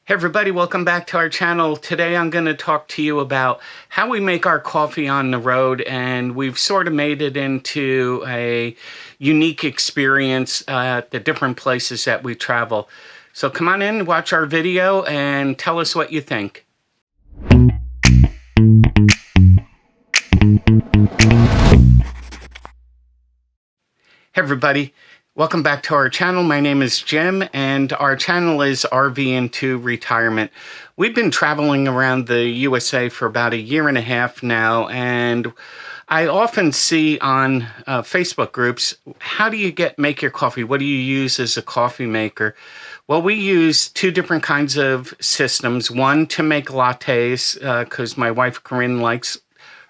Hey everybody, welcome back to our channel. Today I'm going to talk to you about how we make our coffee on the road, and we've sort of made it into a unique experience at the different places that we travel. So come on in, watch our video, and tell us what you think. Hey everybody, welcome back to our channel. My name is Jim, and our channel is RVIntoRetirement. We've been traveling around the USA for about a year and a half now, and I often see on Facebook groups, how do you make your coffee? What do you use as a coffee maker? Well, we use two different kinds of systems. One to make lattes, because my wife Corinne likes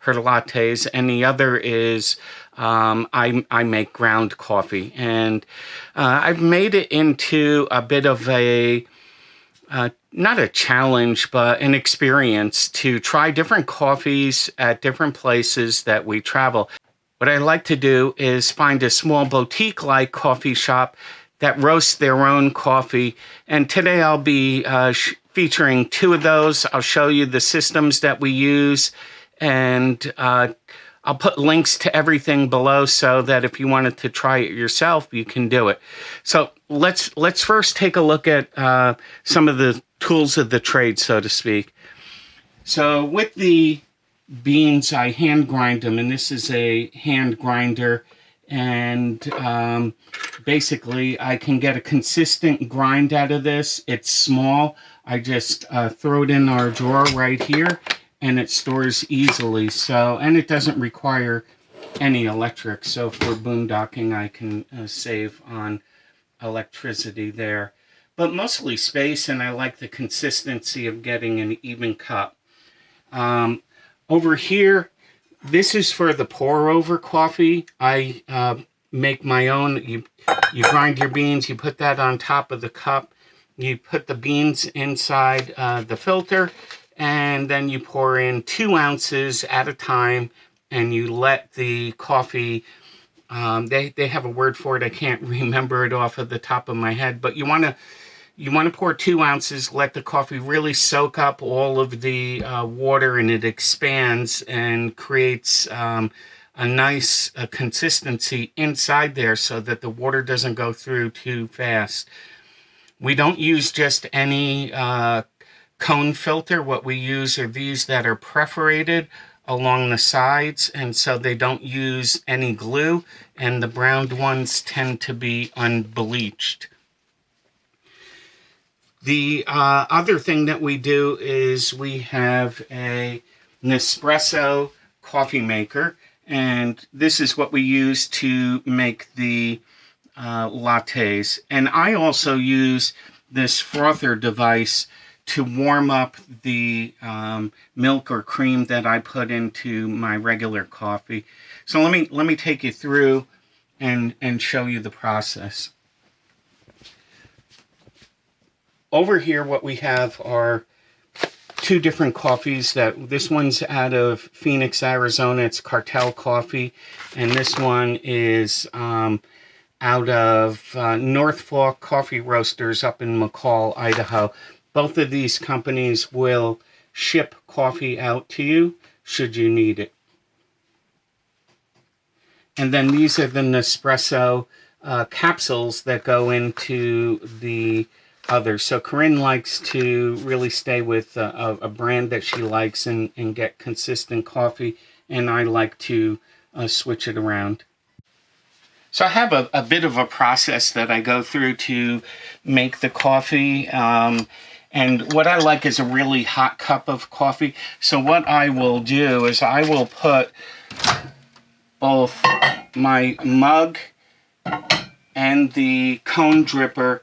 her lattes, and the other is I make ground coffee, and I've made it into a bit of a not a challenge, but an experience to try different coffees at different places that we travel. What I like to do is find a small boutique-like coffee shop that roasts their own coffee, and today I'll be featuring two of those. I'll show you the systems that we use, and I'll put links to everything below so that if you wanted to try it yourself, you can do it. So let's first take a look at some of the tools of the trade, so to speak. So with the beans, I hand grind them, and this is a hand grinder, and basically I can get a consistent grind out of this. It's small. I just throw it in our drawer right here, and it stores easily. So, and it doesn't require any electric. So for boondocking, I can save on electricity there. But mostly space, and I like the consistency of getting an even cup. Over here, this is for the pour-over coffee. I make my own. You grind your beans, you put that on top of the cup, you put the beans inside the filter, and then you pour in 2 ounces at a time, and you let the coffee, they have a word for it, I can't remember it off of the top of my head, but you want to pour 2 ounces, let the coffee really soak up all of the water, and it expands and creates a nice consistency inside there so that the water doesn't go through too fast. We don't use just any cone filter. What we use are these that are perforated along the sides, and so they don't use any glue, and the browned ones tend to be unbleached. The other thing that we do is we have a Nespresso coffee maker, and this is what we use to make the lattes. And I also use this frother device to warm up the milk or cream that I put into my regular coffee. So let me take you through and show you the process. Over here, what we have are two different coffees. This one's out of Phoenix, Arizona. It's Cartel Coffee, and this one is out of North Fork Coffee Roasters up in McCall, Idaho. Both of these companies will ship coffee out to you should you need it. And then these are the Nespresso capsules that go into the others. So Corinne likes to really stay with a brand that she likes and get consistent coffee, and I like to switch it around. So I have a bit of a process that I go through to make the coffee. And what I like is a really hot cup of coffee. So what I will do is I will put both my mug and the cone dripper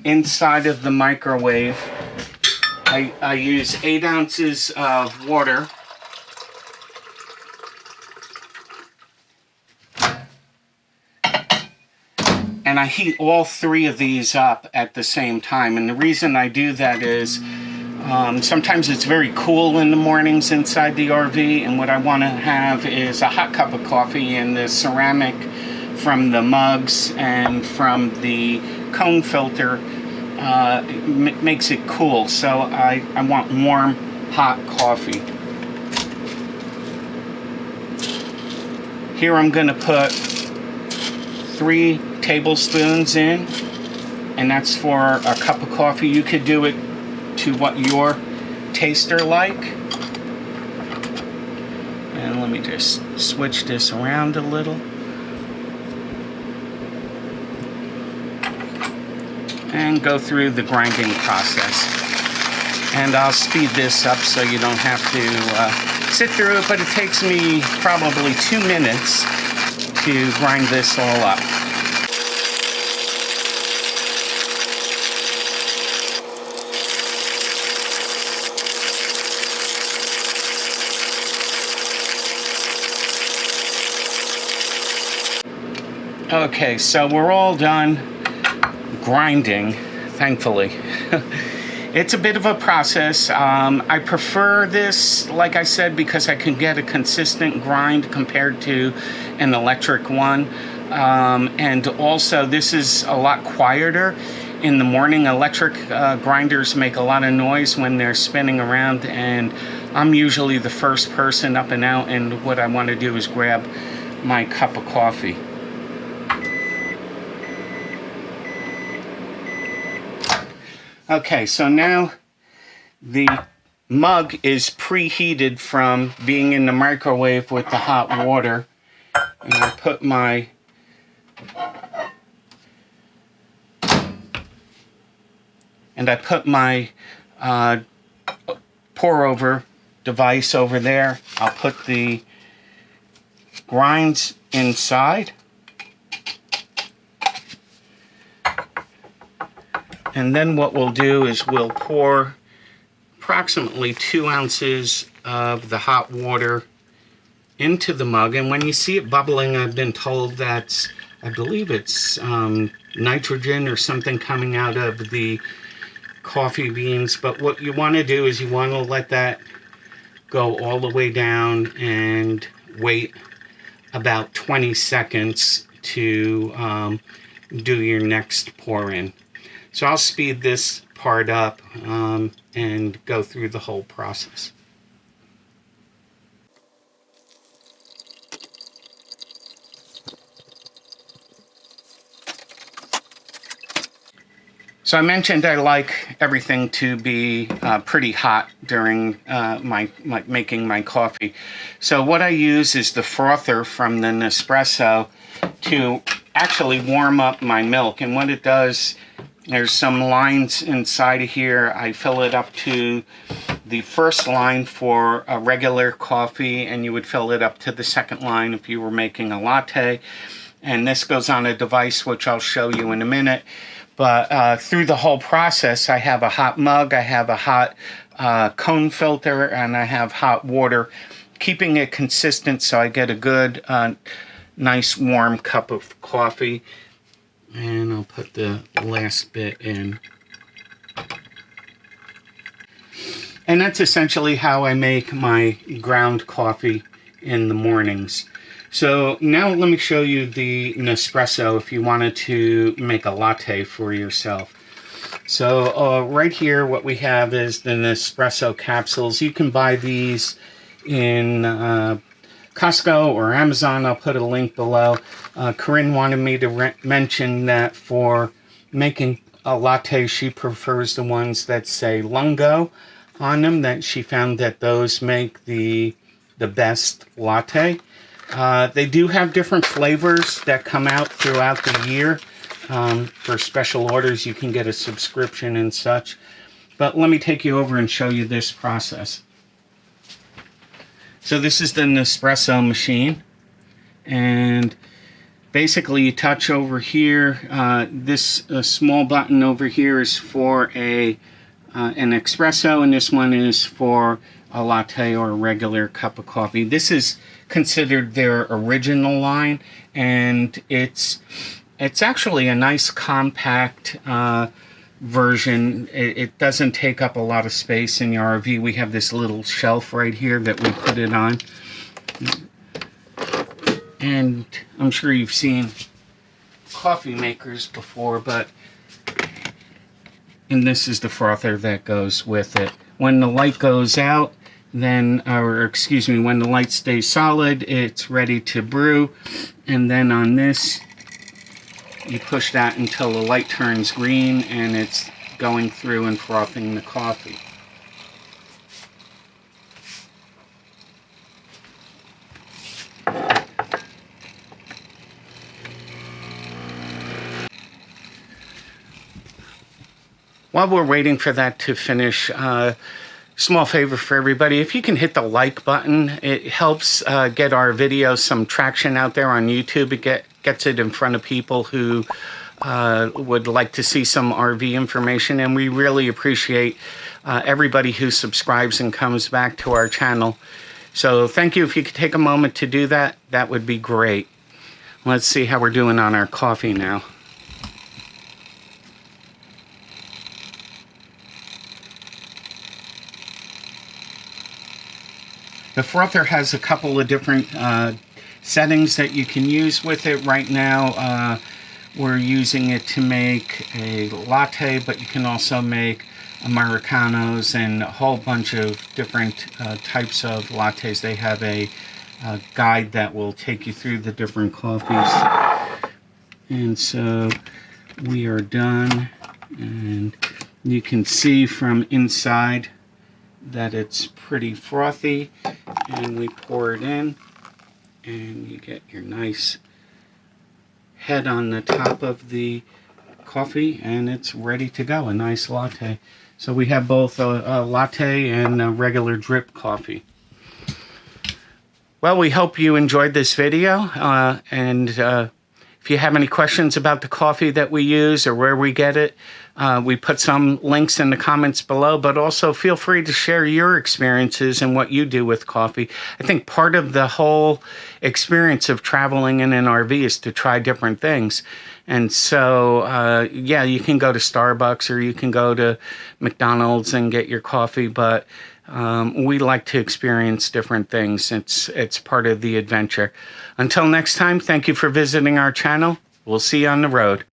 inside of the microwave. I use 8 ounces of water. And I heat all 3 of these up at the same time. And the reason I do that is sometimes it's very cool in the mornings inside the RV, and what I want to have is a hot cup of coffee, and the ceramic from the mugs and from the cone filter makes it cool. So I want warm, hot coffee. Here I'm going to put 3 tablespoons in, and that's for a cup of coffee. You could do it to what your taster like. And let me just switch this around a little. And go through the grinding process. And I'll speed this up so you don't have to sit through it, but it takes me probably 2 minutes to grind this all up. Okay, so we're all done grinding, thankfully. It's a bit of a process. I prefer this, like I said, because I can get a consistent grind compared to an electric one. And also, this is a lot quieter in the morning. Electric grinders make a lot of noise when they're spinning around, and I'm usually the first person up and out, and what I want to do is grab my cup of coffee. Okay, so now the mug is preheated from being in the microwave with the hot water. And I put my pour over device over there. I'll put the grinds inside. And then what we'll do is we'll pour approximately 2 ounces of the hot water into the mug. And when you see it bubbling, I've been told that's, I believe it's nitrogen or something coming out of the coffee beans. But what you want to do is you want to let that go all the way down and wait about 20 seconds to do your next pour in. So I'll speed this part up and go through the whole process. So I mentioned I like everything to be pretty hot during making my coffee. So what I use is the frother from the Nespresso to actually warm up my milk. And what it does, there's some lines inside of here. I fill it up to the first line for a regular coffee, and you would fill it up to the second line if you were making a latte. And this goes on a device which I'll show you in a minute. But through the whole process, I have a hot mug, I have a hot cone filter, and I have hot water, keeping it consistent so I get a good, nice warm cup of coffee. And I'll put the last bit in. And that's essentially how I make my ground coffee in the mornings. So now let me show you the Nespresso if you wanted to make a latte for yourself. So right here what we have is the Nespresso capsules. You can buy these in Costco or Amazon. I'll put a link below. Corinne wanted me to mention that for making a latte, she prefers the ones that say Lungo on them, that she found that those make the best latte. They do have different flavors that come out throughout the year. For special orders, you can get a subscription and such. But let me take you over and show you this process. So this is the Nespresso machine. And basically you touch over here. This small button over here is for an espresso, and this one is for a latte or a regular cup of coffee. This is considered their original line, and it's actually a nice compact version. It doesn't take up a lot of space in your RV. We have this little shelf right here that we put it on, and I'm sure you've seen coffee makers before, but And this is the frother that goes with it. When the light goes out, then, or excuse me, when the light stays solid, it's ready to brew. And then on this, you push that until the light turns green and it's going through and frothing the coffee. While we're waiting for that to finish, small favor for everybody, if you can hit the like button, it helps get our video some traction out there on YouTube. It gets it in front of people who would like to see some RV information, and we really appreciate everybody who subscribes and comes back to our channel. So thank you. If you could take a moment to do that, that would be great. Let's see how we're doing on our coffee now. The frother has a couple of different settings that you can use with it. Right now, we're using it to make a latte, but you can also make Americanos and a whole bunch of different types of lattes. They have a guide that will take you through the different coffees. And so we are done, and you can see from inside that it's pretty frothy, and we pour it in and you get your nice head on the top of the coffee and it's ready to go, a nice latte. So we have both a latte and a regular drip coffee. Well, we hope you enjoyed this video, and if you have any questions about the coffee that we use or where we get it, we put some links in the comments below, but also feel free to share your experiences and what you do with coffee. I think part of the whole experience of traveling in an RV is to try different things. And so, yeah, you can go to Starbucks or you can go to McDonald's and get your coffee, but we like to experience different things. It's part of the adventure. Until next time, thank you for visiting our channel. We'll see you on the road.